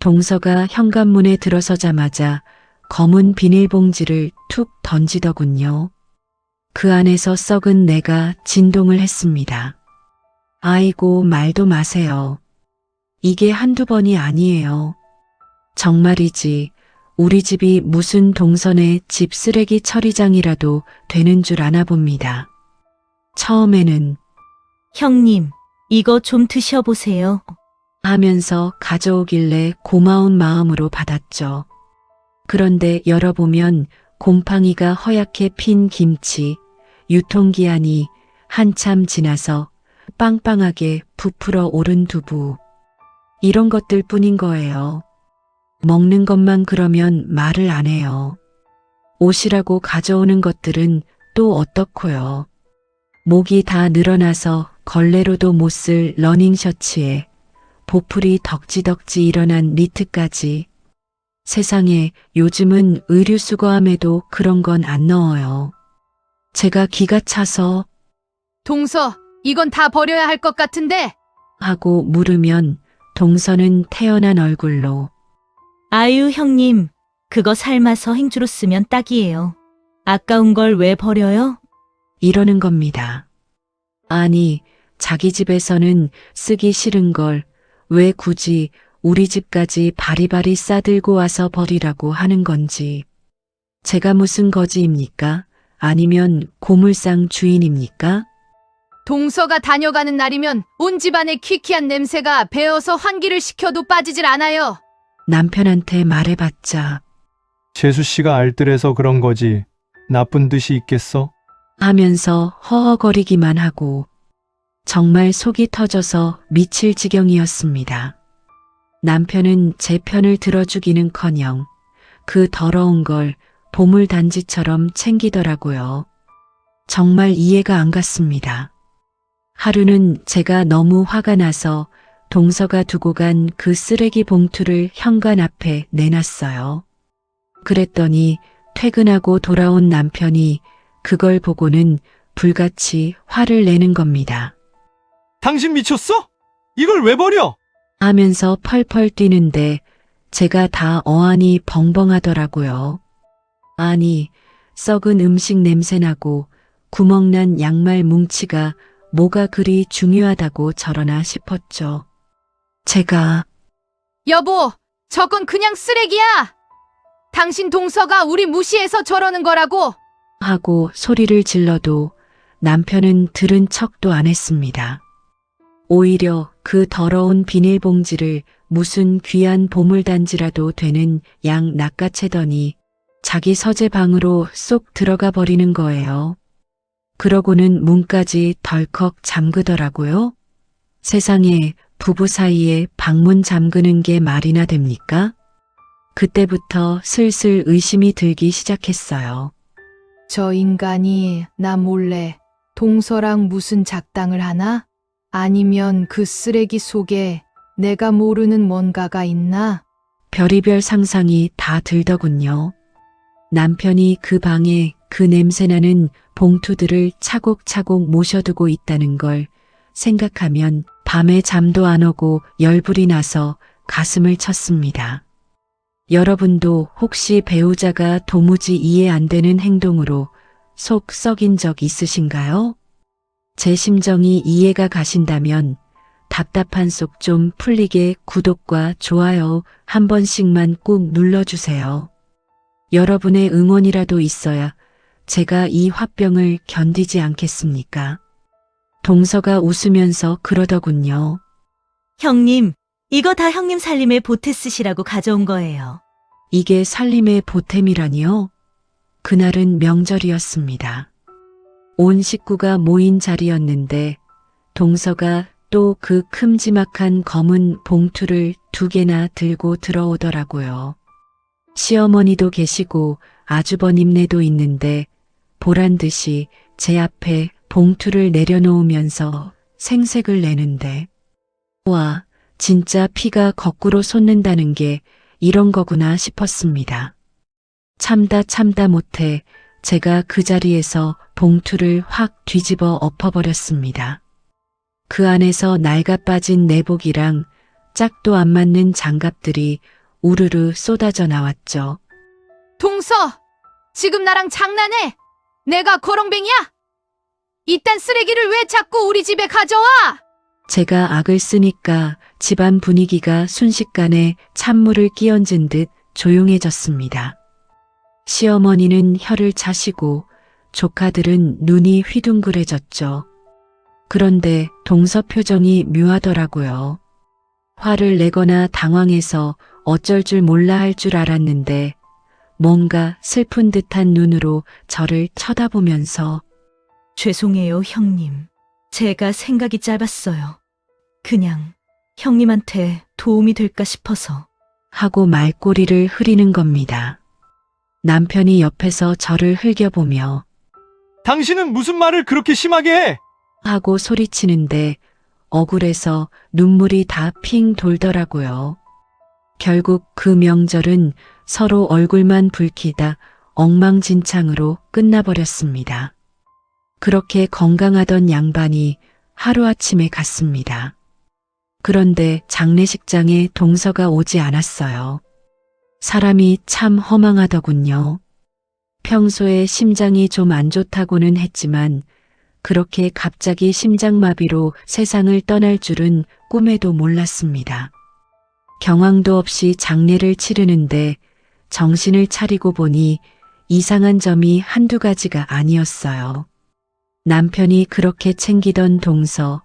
동서가 현관문에 들어서자마자 검은 비닐봉지를 툭 던지더군요. 그 안에서 썩은 내가 진동을 했습니다. 아이고, 말도 마세요. 이게 한두 번이 아니에요. 정말이지, 우리 집이 무슨 동선의 집 쓰레기 처리장이라도 되는 줄 아나 봅니다. 처음에는 형님, 이거 좀 드셔보세요. 하면서 가져오길래 고마운 마음으로 받았죠. 그런데 열어보면 곰팡이가 허옇게 핀 김치, 유통기한이 한참 지나서 빵빵하게 부풀어 오른 두부. 이런 것들 뿐인 거예요. 먹는 것만 그러면 말을 안 해요. 옷이라고 가져오는 것들은 또 어떻고요. 목이 다 늘어나서 걸레로도 못 쓸 러닝셔츠에 보풀이 덕지덕지 일어난 니트까지. 세상에, 요즘은 의류수거함에도 그런 건 안 넣어요. 제가 기가 차서 동서, 이건 다 버려야 할 것 같은데? 하고 물으면 동서는 태연한 얼굴로 아유, 형님, 그거 삶아서 행주로 쓰면 딱이에요. 아까운 걸 왜 버려요? 이러는 겁니다. 아니, 자기 집에서는 쓰기 싫은 걸 왜 굳이 우리 집까지 바리바리 싸들고 와서 버리라고 하는 건지. 제가 무슨 거지입니까? 아니면 고물상 주인입니까? 동서가 다녀가는 날이면 온 집안에 키키한 냄새가 배어서 환기를 시켜도 빠지질 않아요. 남편한테 말해봤자 재수 씨가 알뜰해서 그런 거지. 나쁜 뜻이 있겠어? 하면서 허허거리기만 하고 정말 속이 터져서 미칠 지경이었습니다. 남편은 제 편을 들어주기는커녕 그 더러운 걸 보물단지처럼 챙기더라고요. 정말 이해가 안 갔습니다. 하루는 제가 너무 화가 나서 동서가 두고 간 그 쓰레기 봉투를 현관 앞에 내놨어요. 그랬더니 퇴근하고 돌아온 남편이 그걸 보고는 불같이 화를 내는 겁니다. 당신 미쳤어? 이걸 왜 버려? 하면서 펄펄 뛰는데 제가 다 어안이 벙벙하더라고요. 아니, 썩은 음식 냄새나고 구멍난 양말 뭉치가 뭐가 그리 중요하다고 저러나 싶었죠. 제가 여보, 저건 그냥 쓰레기야! 당신 동서가 우리 무시해서 저러는 거라고! 하고 소리를 질러도 남편은 들은 척도 안 했습니다. 오히려 그 더러운 비닐봉지를 무슨 귀한 보물단지라도 되는 양 낚아채더니 자기 서재방으로 쏙 들어가 버리는 거예요. 그러고는 문까지 덜컥 잠그더라고요. 세상에, 부부 사이에 방문 잠그는 게 말이나 됩니까? 그때부터 슬슬 의심이 들기 시작했어요. 저 인간이 나 몰래 동서랑 무슨 작당을 하나? 아니면 그 쓰레기 속에 내가 모르는 뭔가가 있나? 별의별 상상이 다 들더군요. 남편이 그 방에 그 냄새나는 봉투들을 차곡차곡 모셔두고 있다는 걸 생각하면 밤에 잠도 안 오고 열불이 나서 가슴을 쳤습니다. 여러분도 혹시 배우자가 도무지 이해 안 되는 행동으로 속 썩인 적 있으신가요? 제 심정이 이해가 가신다면 답답한 속 좀 풀리게 구독과 좋아요 한 번씩만 꾹 눌러주세요. 여러분의 응원이라도 있어야 제가 이 화병을 견디지 않겠습니까? 동서가 웃으면서 그러더군요. 형님, 이거 다 형님 살림에 보태 쓰시라고 가져온 거예요. 이게 살림의 보탬이라니요? 그날은 명절이었습니다. 온 식구가 모인 자리였는데 동서가 또 그 큼지막한 검은 봉투를 2개나 들고 들어오더라고요. 시어머니도 계시고 아주버님네도 있는데 보란 듯이 제 앞에 봉투를 내려놓으면서 생색을 내는데 와, 진짜 피가 거꾸로 솟는다는 게 이런 거구나 싶었습니다. 참다 못해 제가 그 자리에서 봉투를 확 뒤집어 엎어버렸습니다. 그 안에서 낡아 빠진 내복이랑 짝도 안 맞는 장갑들이 우르르 쏟아져 나왔죠. 동서! 지금 나랑 장난해! 내가 거렁뱅이야? 이딴 쓰레기를 왜 자꾸 우리 집에 가져와? 제가 악을 쓰니까 집안 분위기가 순식간에 찬물을 끼얹은 듯 조용해졌습니다. 시어머니는 혀를 차시고 조카들은 눈이 휘둥그레졌죠. 그런데 동서 표정이 묘하더라고요. 화를 내거나 당황해서 어쩔 줄 몰라 할 줄 알았는데 뭔가 슬픈 듯한 눈으로 저를 쳐다보면서 죄송해요, 형님. 제가 생각이 짧았어요. 그냥 형님한테 도움이 될까 싶어서. 하고 말꼬리를 흐리는 겁니다. 남편이 옆에서 저를 흘겨보며 당신은 무슨 말을 그렇게 심하게 해? 하고 소리치는데 억울해서 눈물이 다 핑 돌더라고요. 결국 그 명절은 서로 얼굴만 붉히다 엉망진창으로 끝나버렸습니다. 그렇게 건강하던 양반이 하루아침에 갔습니다. 그런데 장례식장에 동서가 오지 않았어요. 사람이 참 허망하더군요. 평소에 심장이 좀 안 좋다고는 했지만 그렇게 갑자기 심장마비로 세상을 떠날 줄은 꿈에도 몰랐습니다. 경황도 없이 장례를 치르는데 정신을 차리고 보니 이상한 점이 한두 가지가 아니었어요. 남편이 그렇게 챙기던 동서,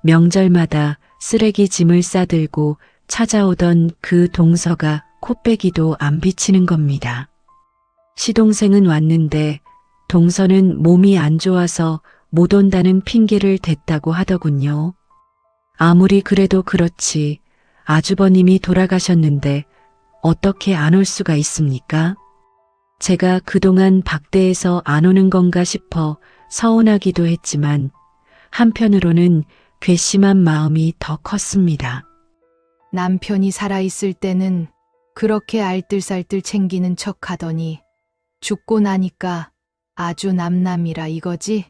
명절마다 쓰레기 짐을 싸들고 찾아오던 그 동서가 코빼기도 안 비치는 겁니다. 시동생은 왔는데 동서는 몸이 안 좋아서 못 온다는 핑계를 댔다고 하더군요. 아무리 그래도 그렇지 아주버님이 돌아가셨는데 어떻게 안 올 수가 있습니까? 제가 그동안 박대에서 안 오는 건가 싶어 서운하기도 했지만 한편으로는 괘씸한 마음이 더 컸습니다. 남편이 살아있을 때는 그렇게 알뜰살뜰 챙기는 척 하더니 죽고 나니까 아주 남남이라 이거지?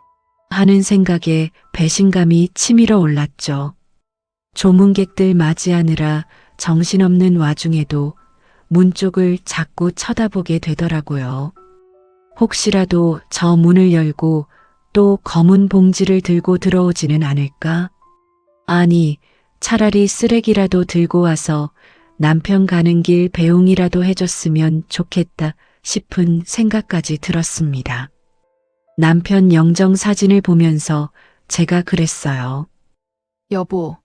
하는 생각에 배신감이 치밀어 올랐죠. 조문객들 맞이하느라 정신없는 와중에도 문 쪽을 자꾸 쳐다보게 되더라고요. 혹시라도 저 문을 열고 또 검은 봉지를 들고 들어오지는 않을까? 아니, 차라리 쓰레기라도 들고 와서 남편 가는 길 배웅이라도 해줬으면 좋겠다 싶은 생각까지 들었습니다. 남편 영정 사진을 보면서 제가 그랬어요. 여보,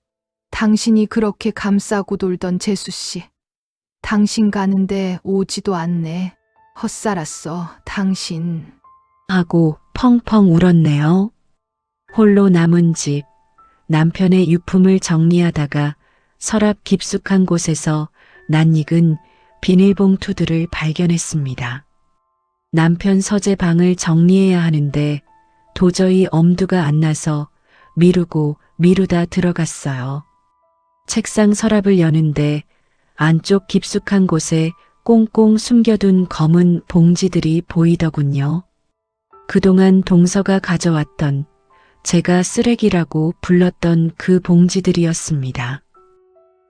당신이 그렇게 감싸고 돌던 재수씨. 당신 가는데 오지도 않네. 헛살았어, 당신. 하고 펑펑 울었네요. 홀로 남은 집, 남편의 유품을 정리하다가 서랍 깊숙한 곳에서 낯익은 비닐봉투들을 발견했습니다. 남편 서재 방을 정리해야 하는데 도저히 엄두가 안 나서 미루고 미루다 들어갔어요. 책상 서랍을 여는데 안쪽 깊숙한 곳에 꽁꽁 숨겨둔 검은 봉지들이 보이더군요. 그동안 동서가 가져왔던 제가 쓰레기라고 불렀던 그 봉지들이었습니다.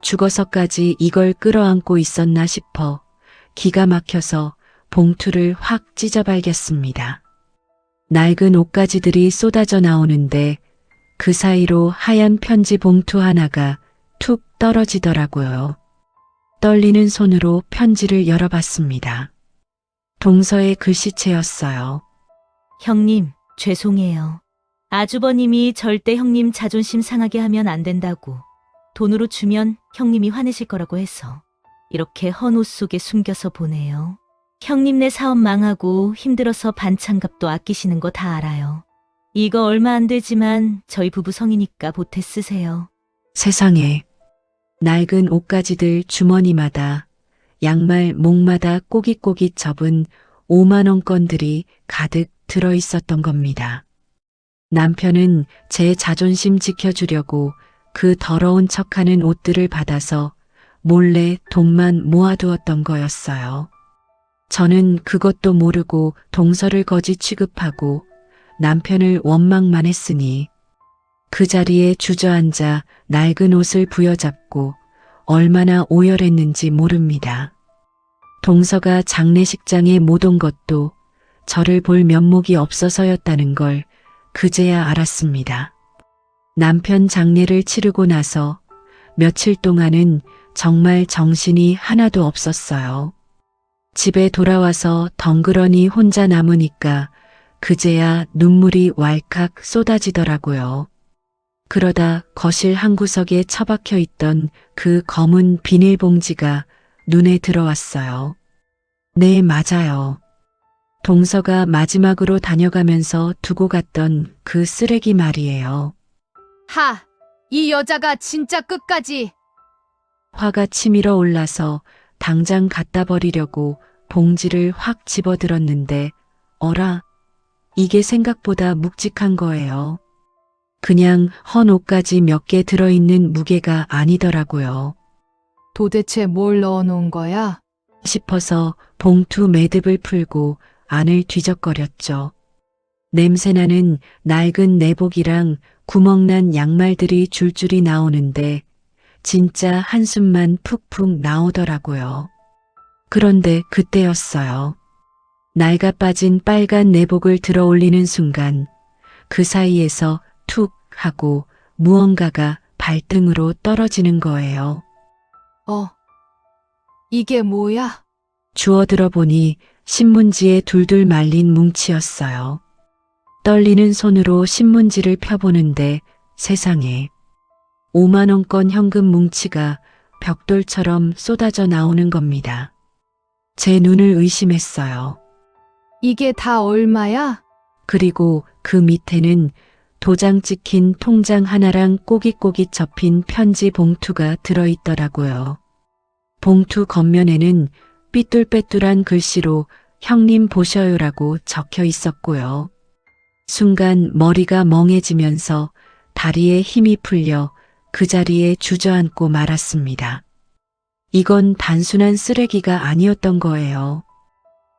죽어서까지 이걸 끌어안고 있었나 싶어 기가 막혀서 봉투를 확 찢어발겼습니다. 낡은 옷가지들이 쏟아져 나오는데 그 사이로 하얀 편지 봉투 하나가 툭 떨어지더라고요. 떨리는 손으로 편지를 열어봤습니다. 동서의 글씨체였어요. 형님, 죄송해요. 아주버님이 절대 형님 자존심 상하게 하면 안 된다고. 돈으로 주면 형님이 화내실 거라고 해서 이렇게 헌 옷 속에 숨겨서 보내요. 형님네 사업 망하고 힘들어서 반찬값도 아끼시는 거 다 알아요. 이거 얼마 안 되지만 저희 부부 성이니까 보태 쓰세요. 세상에, 낡은 옷가지들 주머니마다 양말 목마다 꼬깃꼬깃 접은 5만 원권들이 가득 들어 있었던 겁니다. 남편은 제 자존심 지켜주려고 그 더러운 척하는 옷들을 받아서 몰래 돈만 모아두었던 거였어요. 저는 그것도 모르고 동서를 거지 취급하고 남편을 원망만 했으니 그 자리에 주저앉아 낡은 옷을 부여잡고 얼마나 오열했는지 모릅니다. 동서가 장례식장에 못 온 것도 저를 볼 면목이 없어서였다는 걸 그제야 알았습니다. 남편 장례를 치르고 나서 며칠 동안은 정말 정신이 하나도 없었어요. 집에 돌아와서 덩그러니 혼자 남으니까 그제야 눈물이 왈칵 쏟아지더라고요. 그러다 거실 한 구석에 처박혀 있던 그 검은 비닐봉지가 눈에 들어왔어요. 네, 맞아요. 동서가 마지막으로 다녀가면서 두고 갔던 그 쓰레기 말이에요. 하! 이 여자가 진짜 끝까지! 화가 치밀어 올라서 당장 갖다 버리려고 봉지를 확 집어들었는데, 어라, 이게 생각보다 묵직한 거예요. 그냥 헌 옷까지 몇 개 들어있는 무게가 아니더라고요. 도대체 뭘 넣어놓은 거야? 싶어서 봉투 매듭을 풀고 안을 뒤적거렸죠. 냄새나는 낡은 내복이랑 구멍난 양말들이 줄줄이 나오는데 진짜 한숨만 푹푹 나오더라고요. 그런데 그때였어요. 낡아 빠진 빨간 내복을 들어 올리는 순간 그 사이에서 툭 하고 무언가가 발등으로 떨어지는 거예요. 이게 뭐야? 주워들어 보니 신문지에 둘둘 말린 뭉치였어요. 떨리는 손으로 신문지를 펴보는데 세상에 5만 원권 현금 뭉치가 벽돌처럼 쏟아져 나오는 겁니다. 제 눈을 의심했어요. 이게 다 얼마야? 그리고 그 밑에는 도장 찍힌 통장 하나랑 꼬깃꼬깃 접힌 편지 봉투가 들어있더라고요. 봉투 겉면에는 삐뚤빼뚤한 글씨로 형님 보셔요라고 적혀 있었고요. 순간 머리가 멍해지면서 다리에 힘이 풀려 그 자리에 주저앉고 말았습니다. 이건 단순한 쓰레기가 아니었던 거예요.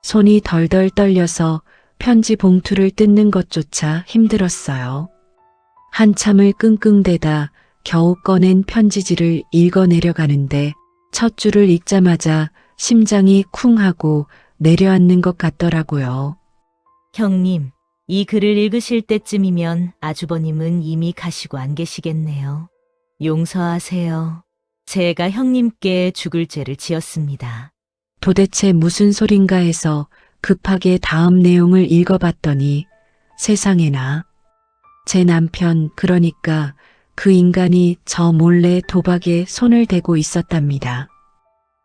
손이 덜덜 떨려서 편지 봉투를 뜯는 것조차 힘들었어요. 한참을 끙끙대다 겨우 꺼낸 편지지를 읽어내려가는데 첫 줄을 읽자마자 심장이 쿵 하고 내려앉는 것 같더라고요. 형님, 이 글을 읽으실 때쯤이면 아주버님은 이미 가시고 안 계시겠네요. 용서하세요. 제가 형님께 죽을 죄를 지었습니다. 도대체 무슨 소린가 해서 급하게 다음 내용을 읽어봤더니 세상에나 제 남편, 그러니까 그 인간이 저 몰래 도박에 손을 대고 있었답니다.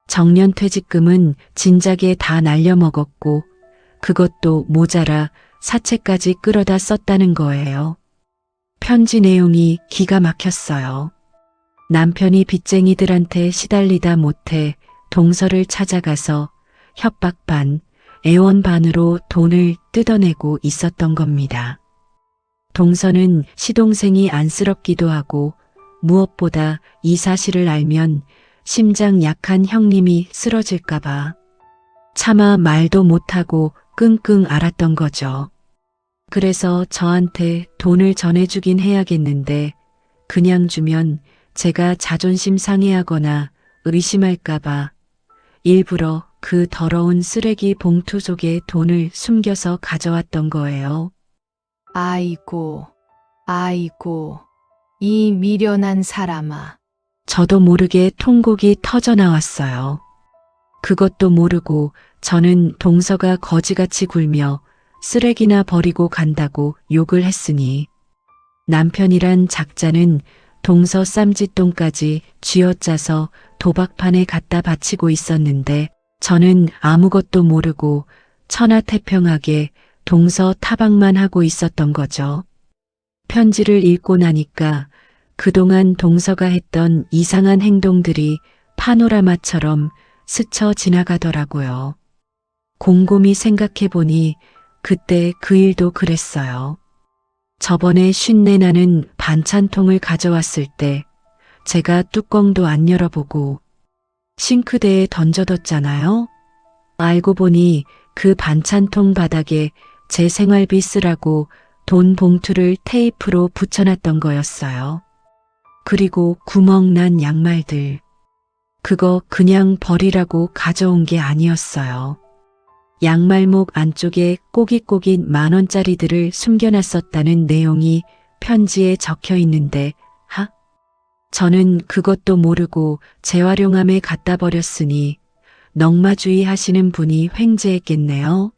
정년퇴직금은 진작에 다 날려먹었고 그것도 모자라 사채까지 끌어다 썼다는 거예요. 편지 내용이 기가 막혔어요. 남편이 빚쟁이들한테 시달리다 못해 동서를 찾아가서 협박 반, 애원 반으로 돈을 뜯어내고 있었던 겁니다. 동서는 시동생이 안쓰럽기도 하고 무엇보다 이 사실을 알면 심장 약한 형님이 쓰러질까봐 차마 말도 못하고 끙끙 앓았던 거죠. 그래서 저한테 돈을 전해주긴 해야겠는데 그냥 주면 제가 자존심 상해하거나 의심할까봐 일부러 그 더러운 쓰레기 봉투 속에 돈을 숨겨서 가져왔던 거예요. 아이고, 이 미련한 사람아. 저도 모르게 통곡이 터져 나왔어요. 그것도 모르고 저는 동서가 거지같이 굴며 쓰레기나 버리고 간다고 욕을 했으니 남편이란 작자는 동서 쌈짓돈까지 쥐어짜서 도박판에 갖다 바치고 있었는데 저는 아무것도 모르고 천하태평하게 동서 타박만 하고 있었던 거죠. 편지를 읽고 나니까 그동안 동서가 했던 이상한 행동들이 파노라마처럼 스쳐 지나가더라고요. 곰곰이 생각해보니 그때 그 일도 그랬어요. 저번에 쉰내 나는 반찬통을 가져왔을 때 제가 뚜껑도 안 열어보고 싱크대에 던져뒀잖아요. 알고 보니 그 반찬통 바닥에 제 생활비 쓰라고 돈 봉투를 테이프로 붙여놨던 거였어요. 그리고 구멍난 양말들. 그거 그냥 버리라고 가져온 게 아니었어요. 양말목 안쪽에 꼬깃꼬깃 10,000원짜리들을 숨겨놨었다는 내용이 편지에 적혀 있는데, 저는 그것도 모르고 재활용함에 갖다 버렸으니 넝마주의 하시는 분이 횡재했겠네요.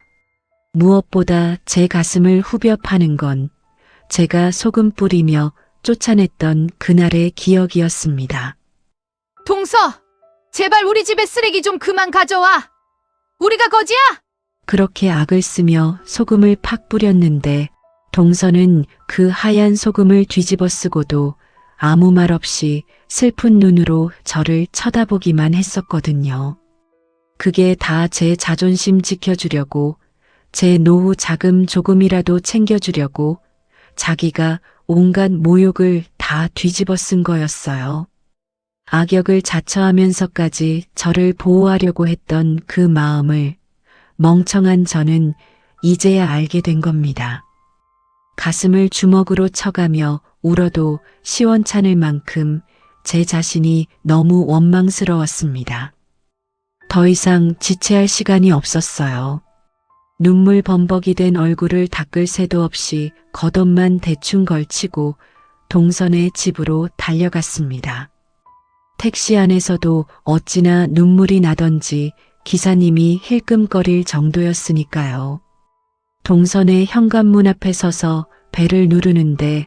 무엇보다 제 가슴을 후벼 파는 건 제가 소금 뿌리며 쫓아냈던 그날의 기억이었습니다. 동서, 제발 우리 집에 쓰레기 좀 그만 가져와. 우리가 거지야? 그렇게 악을 쓰며 소금을 팍 뿌렸는데 동서는 그 하얀 소금을 뒤집어 쓰고도 아무 말 없이 슬픈 눈으로 저를 쳐다보기만 했었거든요. 그게 다 제 자존심 지켜주려고, 제 노후 자금 조금이라도 챙겨주려고 자기가 온갖 모욕을 다 뒤집어 쓴 거였어요. 악역을 자처하면서까지 저를 보호하려고 했던 그 마음을 멍청한 저는 이제야 알게 된 겁니다. 가슴을 주먹으로 쳐가며 울어도 시원찮을 만큼 제 자신이 너무 원망스러웠습니다. 더 이상 지체할 시간이 없었어요. 눈물 범벅이 된 얼굴을 닦을 새도 없이 겉옷만 대충 걸치고 동선의 집으로 달려갔습니다. 택시 안에서도 어찌나 눈물이 나던지 기사님이 힐끔거릴 정도였으니까요. 동선의 현관문 앞에 서서 벨을 누르는데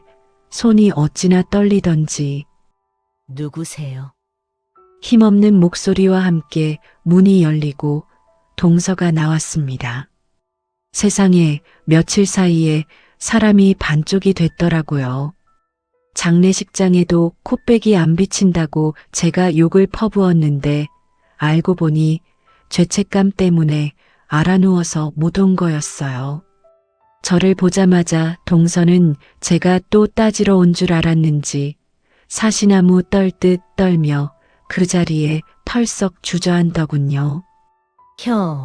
손이 어찌나 떨리던지 누구세요? 힘없는 목소리와 함께 문이 열리고 동서가 나왔습니다. 세상에 며칠 사이에 사람이 반쪽이 됐더라고요. 장례식장에도 코빼기 안 비친다고 제가 욕을 퍼부었는데 알고 보니 죄책감 때문에 알아누워서 못 온 거였어요. 저를 보자마자 동서는 제가 또 따지러 온 줄 알았는지 사시나무 떨듯 떨며 그 자리에 털썩 주저앉더군요.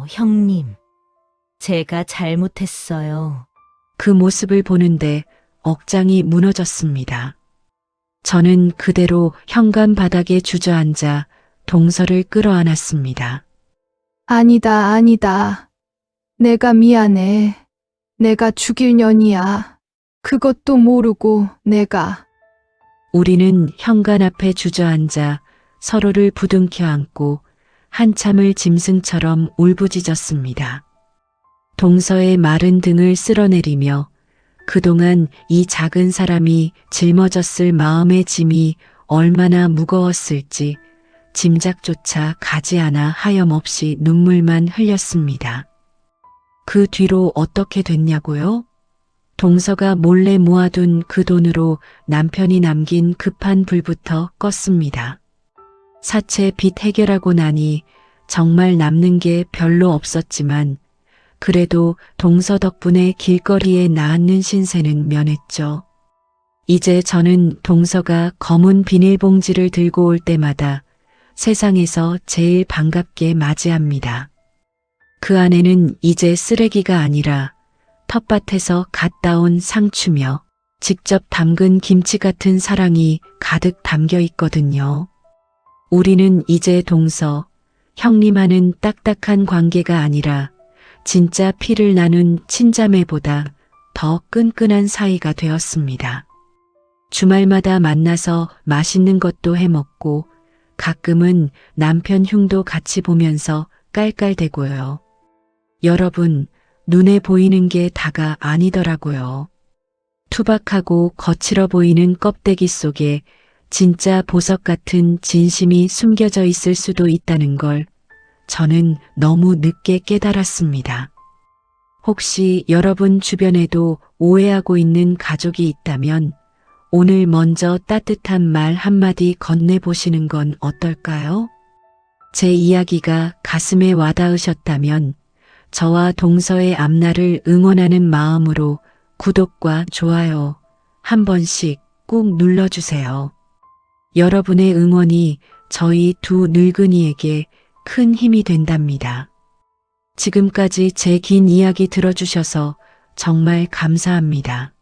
형님. 제가 잘못했어요. 그 모습을 보는데 억장이 무너졌습니다. 저는 그대로 현관 바닥에 주저앉아 동서를 끌어안았습니다. 아니다, 아니다. 내가 미안해. 내가 죽일 년이야. 그것도 모르고 내가. 우리는 현관 앞에 주저앉아 서로를 부둥켜 안고 한참을 짐승처럼 울부짖었습니다. 동서의 마른 등을 쓸어내리며 그동안 이 작은 사람이 짊어졌을 마음의 짐이 얼마나 무거웠을지 짐작조차 가지 않아 하염없이 눈물만 흘렸습니다. 그 뒤로 어떻게 됐냐고요? 동서가 몰래 모아둔 그 돈으로 남편이 남긴 급한 불부터 껐습니다. 사채 빚 해결하고 나니 정말 남는 게 별로 없었지만 그래도 동서 덕분에 길거리에 나앉는 신세는 면했죠. 이제 저는 동서가 검은 비닐봉지를 들고 올 때마다 세상에서 제일 반갑게 맞이합니다. 그 안에는 이제 쓰레기가 아니라 텃밭에서 갓 따온 상추며 직접 담근 김치 같은 사랑이 가득 담겨 있거든요. 우리는 이제 동서, 형님하는 딱딱한 관계가 아니라 진짜 피를 나눈 친자매보다 더 끈끈한 사이가 되었습니다. 주말마다 만나서 맛있는 것도 해먹고 가끔은 남편 흉도 같이 보면서 깔깔대고요. 여러분, 눈에 보이는 게 다가 아니더라고요. 투박하고 거칠어 보이는 껍데기 속에 진짜 보석 같은 진심이 숨겨져 있을 수도 있다는 걸 저는 너무 늦게 깨달았습니다. 혹시 여러분 주변에도 오해하고 있는 가족이 있다면 오늘 먼저 따뜻한 말 한마디 건네보시는 건 어떨까요? 제 이야기가 가슴에 와닿으셨다면 저와 동서의 앞날을 응원하는 마음으로 구독과 좋아요 한 번씩 꼭 눌러주세요. 여러분의 응원이 저희 두 늙은이에게 큰 힘이 된답니다. 지금까지 제 긴 이야기 들어주셔서 정말 감사합니다.